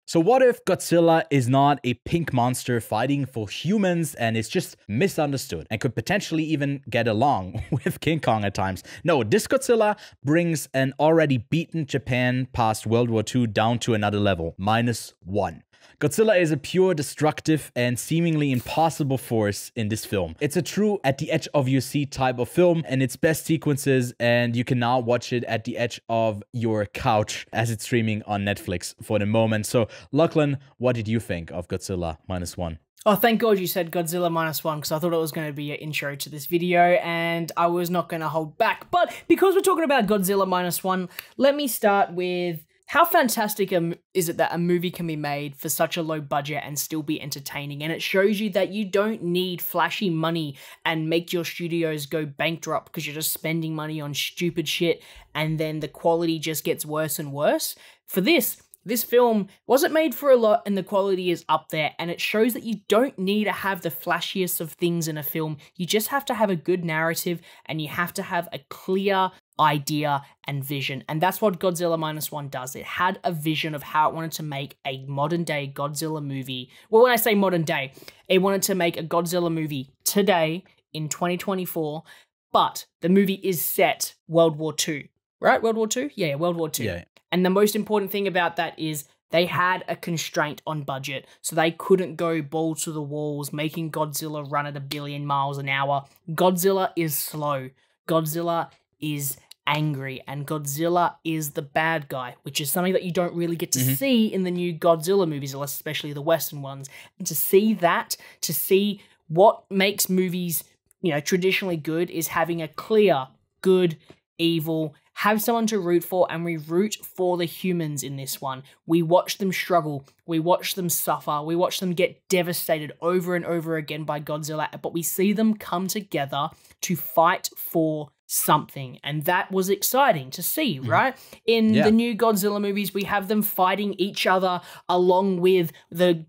So what if Godzilla is not a pink monster fighting for humans and is just misunderstood and could potentially even get along with King Kong at times? No, this Godzilla brings an already beaten Japan past World War II down to another level, -1. Godzilla is a pure, destructive, and seemingly impossible force in this film. It's a true at the edge of your seat type of film and its best sequences, and you can now watch it at the edge of your couch as it's streaming on Netflix for the moment. So, Lachlan, what did you think of Godzilla -1? Oh, thank God you said Godzilla -1, because I thought it was going to be an intro to this video, and I was not going to hold back. But because we're talking about Godzilla -1, let me start with how fantastic is it that a movie can be made for such a low budget and still be entertaining? And it shows you that you don't need flashy money and make your studios go bankrupt because you're just spending money on stupid shit and then the quality just gets worse and worse. For this film wasn't made for a lot and the quality is up there, and it shows that you don't need to have the flashiest of things in a film. You just have to have a good narrative and you have to have a clear idea and vision, and that's what Godzilla -1 does. It had a vision of how it wanted to make a modern day Godzilla movie. Well, when I say modern day, it wanted to make a Godzilla movie today in 2024, but the movie is set World War II, right? World War II? Yeah, World War II. Yeah. And the most important thing about that is they had a constraint on budget, so they couldn't go balls to the walls, making Godzilla run at 1 billion miles an hour. Godzilla is slow. Godzilla is angry, and Godzilla is the bad guy, which is something that you don't really get to see in the new Godzilla movies, especially the Western ones. And to see that, to see what makes movies, you know, traditionally good, is having a clear good, evil, have someone to root for, and we root for the humans in this one. We watch them struggle, we watch them suffer, we watch them get devastated over and over again by Godzilla, but we see them come together to fight for something, and that was exciting to see, right? In the new Godzilla movies, we have them fighting each other along with the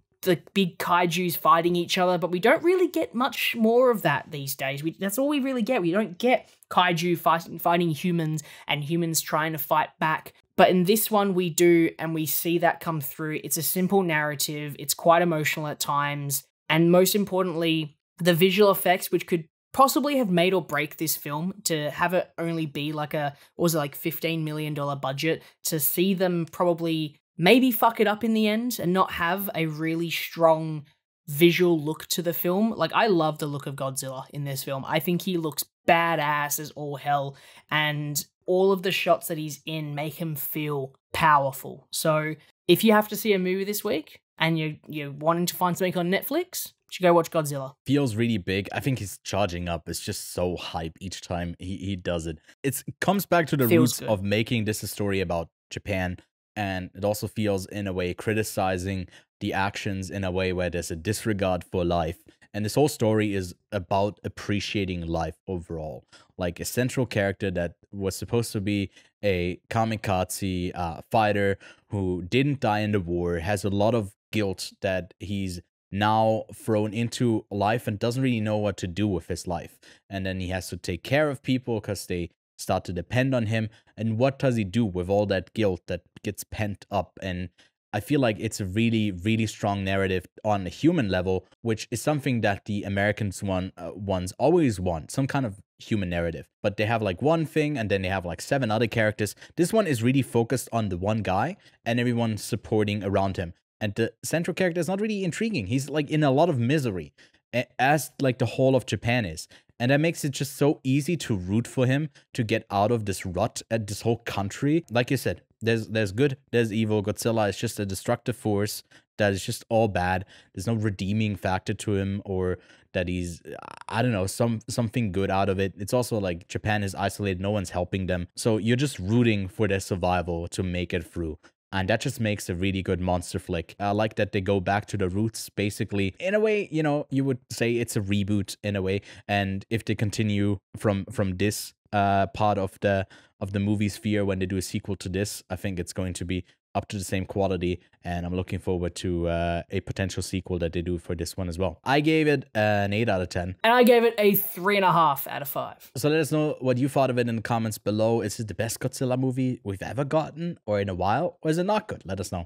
big kaijus fighting each other, but we don't really get much more of that these days. That's all we really get. We don't get kaiju fighting humans and humans trying to fight back. But in this one, we do, and we see that come through. It's a simple narrative. It's quite emotional at times. And most importantly, the visual effects, which could possibly have made or break this film, to have it only be like $15 million budget, to see them probably maybe fuck it up in the end and not have a really strong visual look to the film. Like, I love the look of Godzilla in this film. I think he looks badass as all hell, and all of the shots that he's in make him feel powerful. So if you have to see a movie this week and you're wanting to find something on Netflix, you should go watch Godzilla. Feels really big. I think he's charging up. It's just so hype each time he does it. It comes back to the roots of making this a story about Japan. And it also feels, in a way, criticizing the actions in a way where there's a disregard for life. And this whole story is about appreciating life overall. Like, a central character that was supposed to be a kamikaze fighter who didn't die in the war, has a lot of guilt that he's now thrown into life and doesn't really know what to do with his life. And then he has to take care of people because they start to depend on him. And what does he do with all that guilt that gets pent up? And I feel like it's a really, really strong narrative on a human level, which is something that the Americans ones always want, some kind of human narrative. But they have like one thing, and then they have like 7 other characters. This one is really focused on the one guy and everyone supporting around him. And the central character is not really intriguing. He's like in a lot of misery, as like the whole of Japan is. And that makes it just so easy to root for him to get out of this rut at this whole country. Like you said, there's good, there's evil. Godzilla is just a destructive force that is just all bad. There's no redeeming factor to him, or that he's, I don't know, something good out of it. It's also like Japan is isolated, no one's helping them. So you're just rooting for their survival to make it through. And that just makes a really good monster flick. I like that they go back to the roots, basically. In a way, you know, you would say it's a reboot in a way. And if they continue from this part of the movie sphere, when they do a sequel to this, I think it's going to be up to the same quality, and I'm looking forward to a potential sequel that they do for this one as well. I gave it an 8 out of 10. And I gave it a 3.5 out of 5. So let us know what you thought of it in the comments below. Is it the best Godzilla movie we've ever gotten, or in a while, or is it not good? Let us know.